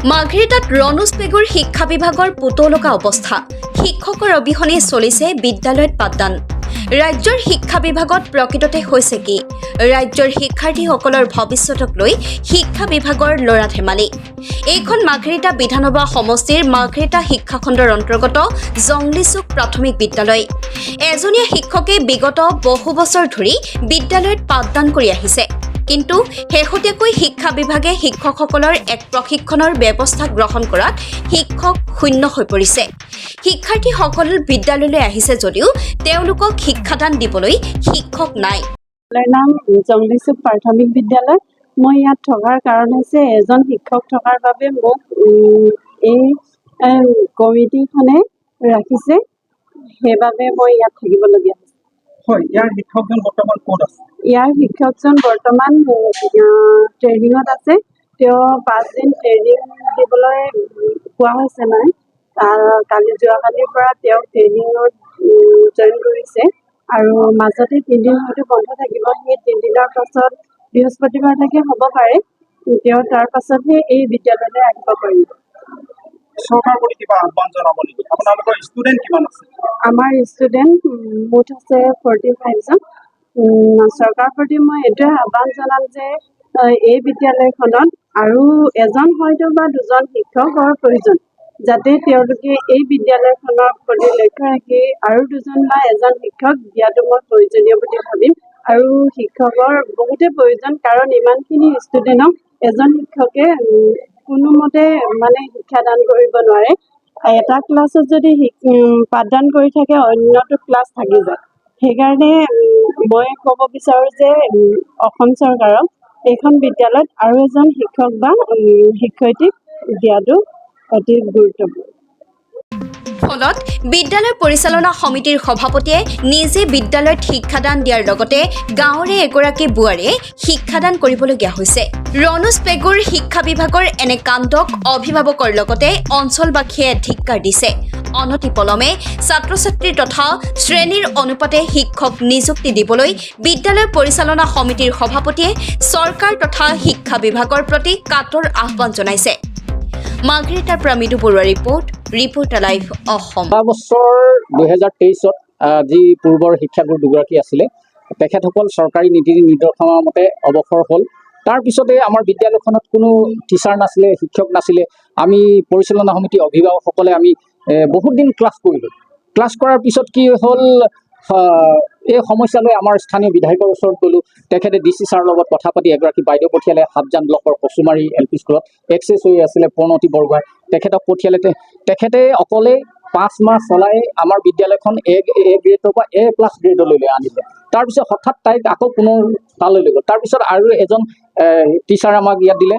মাৰ্ঘেৰিটাত ৰণোজ পেগুৰ শিক্ষা বিভাগৰ পুতৌলকা অৱস্থা। শিক্ষকৰ অবিহনে চলিছে বিদ্যালয়ত পাঠদান। ৰাজ্যৰ শিক্ষা বিভাগত প্ৰকৃততে হৈছে কি? ৰাজ্যৰ শিক্ষাৰ্থীসকলৰ ভৱিষ্যতক লৈ শিক্ষা বিভাগৰ ল'ৰা ধেমালি। এইখন মাৰ্ঘেৰিটা বিধানসভা সমষ্টিৰ মাৰ্ঘেৰিটা শিক্ষাখণ্ডৰ অন্তৰ্গত জংলিচুক প্ৰাথমিক বিদ্যালয়। এজনীয়া শিক্ষকে বিগত বহু বছৰ ধৰি বিদ্যালয়ত পাঠদান কৰি আহিছে। কিন্তু শেহতীয়াকৈ শিক্ষা বিভাগে শিক্ষকসকলৰ এক প্ৰশিক্ষণৰ ব্যৱস্থা গ্ৰহণ কৰাত শিক্ষক শূন্য হৈ পৰিছে। শিক্ষাৰ্থীসকল বিদ্যালয়লৈ আহিছে যদিও তেওঁলোকক শিক্ষাদান দিবলৈ শিক্ষক নাই। নাম জংলিচুক প্ৰাথমিক বিদ্যালয়। মই ইয়াত থকাৰ কাৰণ হৈছে এজন শিক্ষক থকাৰ বাবে মোক এই কমিটিখনে ৰাখিছে, সেইবাবে মই ইয়াত থাকিবলগীয়া হৈছে। হয়, ইয়াৰ শিক্ষকজন বৰ্তমান ক'ত আছে? ইয়াৰ শিক্ষকজন বৰ্তমান ট্ৰেইনিঙত আছে। তেওঁ 5 দিন ট্ৰেইনিং দিবলৈ কোৱা হৈছে মানে। যোৱাকালিৰ পৰা তেওঁ ট্ৰেইনিঙত জইন কৰিছে আৰু মাজতে 3 দিন হয়তো বন্ধ থাকিব। সেই 3 দিনৰ পাছত বৃহস্পতিবাৰলৈকে হ'ব পাৰে তেওঁ তাৰ পাছতহে এই বিদ্যালয়লৈ আহিব পাৰিব। চৰকাৰৰ প্ৰতি কিবা আহ্বান জনাব নেকি? আপোনালোকৰ ষ্টুডেণ্ট কিমান আছে? আমাৰ ষ্টুডেণ্ট মুঠ আছে 45 জন। চৰকাৰৰ প্ৰতি মই এইটোৱে আহ্বান জনাম যে এই বিদ্যালয়খনত আৰু এজন হয়তো বা 2জন শিক্ষকৰ প্ৰয়োজন, যাতে তেওঁলোকে এই বিদ্যালয়খনৰ প্ৰতি লক্ষ্য ৰাখি আৰু 2জন বা 1জন শিক্ষক দিয়াটো মই প্ৰয়োজনীয় বুলি ভাবিম। আৰু শিক্ষকৰ বহুতে প্ৰয়োজন, কাৰণ ইমানখিনি ষ্টুডেণ্টক এজন শিক্ষকে কোনোমতে মানে শিক্ষাদান কৰিব নোৱাৰে। এটা ক্লাছত যদি পাঠদান কৰি থাকে অন্যটো ক্লাছ থাকি যায়। সেইকাৰণে মই ক'ব বিচাৰোঁ যে অসম চৰকাৰক এইখন বিদ্যালয়ত আৰু এজন শিক্ষক বা শিক্ষয়িত্ৰীক দিয়াটো অতি গুৰুত্বপূৰ্ণ। ফলত বিদ্যালয় পৰিচালনা সমিতিৰ সভাপতিয়ে নিজে বিদ্যালয়ত শিক্ষাদান দিয়াৰ লগতে গাঁৱৰে এগৰাকী বোৱাৰীয়ে শিক্ষাদান কৰিবলগীয়া হৈছে। ৰণোজ পেগুৰ শিক্ষা বিভাগৰ এনে কাণ্ডক অভিভাৱকৰ লগতে অঞ্চলবাসীয়ে ধিক্কাৰ দিছে। অনতিপলমে ছাত্ৰ ছাত্ৰী তথা শ্ৰেণীৰ অনুপাতে শিক্ষক নিযুক্তি দিবলৈ বিদ্যালয় পৰিচালনা সমিতিৰ সভাপতিয়ে চৰকাৰ তথা শিক্ষা বিভাগৰ প্ৰতি কাতৰ আহ্বান জনাইছে। মাৰ্ঘেৰিটাৰ পৰা মৃদু বৰুৱা ৰিপৰ্টাৰ লাইভ অসম। বছৰ 2023ত যি পূৰ্বৰ শিক্ষাগুৰু দুগৰাকী আছিলে তেখেতসকল চৰকাৰী নীতি নিৰ্দেশনাৰ মতে অৱসৰ হ'ল। তাৰপিছতে আমাৰ বিদ্যালয়খনত কোনো টিচাৰ নাছিলে, শিক্ষক নাছিলে। আমি পৰিচালনা সমিতি অভিভাৱকসকলে আমি বহুত দিন ক্লাছ কৰিলোঁ। ক্লাছ কৰাৰ পিছত কি হ'ল, এই সমস্যা লৈ আমাৰ স্থানীয় বিধায়কৰ ওচৰত গ'লোঁ। তেখেতে DC ছাৰৰ লগত কথা পাতি এগৰাকী বাইদেউ পঠিয়ালে হাবজান ব্লকৰ কচুমাৰী LP স্কুলত এক্সেছ হৈ আছিলে প্ৰণতি বৰগোহাঁই, তেখেতক পঠিয়ালে। তেখেতে অকলে 5 মাহ চলাই আমাৰ বিদ্যালয়খন A গ্ৰেডৰ পৰা A+ গ্ৰেডলৈ আনিলে। তাৰপিছত হঠাৎ তাইক আকৌ পুনৰ তালৈ লৈ গ'ল। তাৰপিছত আৰু এজন টিচাৰ আমাক ইয়াত দিলে,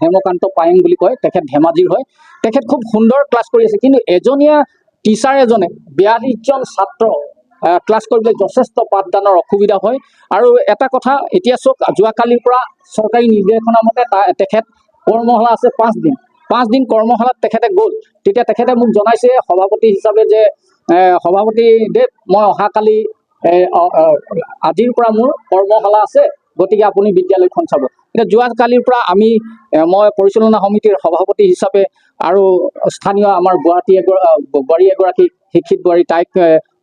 হেমকান্ত পায়েং বুলি কয়, তেখেত ধেমাজিৰ হয়। তেখেত খুব সুন্দৰ ক্লাছ কৰি আছে, কিন্তু এজনীয়া টিচাৰ এজনে 42জন ছাত্ৰ ক্লাছ কৰিবলৈ যথেষ্ট পাঠদানৰ অসুবিধা হয়। আৰু এটা কথা, এতিয়া চাওক, যোৱাকালিৰ পৰা চৰকাৰী নিৰ্দেশনা মতে তেখেত কৰ্মশালা আছে 5 দিন। 5 দিন কৰ্মশালাত তেখেতে গ'ল। তেতিয়া তেখেতে মোক জনাইছে সভাপতি হিচাপে যে সভাপতি দেৱ, মই অহাকালি আজিৰ পৰা মোৰ কৰ্মশালা আছে, গতিকে আপুনি বিদ্যালয়খন চাব। এতিয়া যোৱাকালিৰ পৰা মই পৰিচালনা সমিতিৰ সভাপতি হিচাপে আৰু স্থানীয় আমাৰ বোৱাৰী এগৰাকী শিক্ষিত বোৱাৰী, তাইক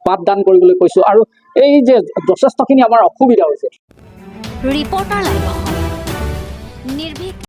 পাঠদান কৰিবলৈ কৈছোঁ। আৰু এই যে যথেষ্টখিনি আমাৰ অসুবিধা হৈছে। Reporter live Assam.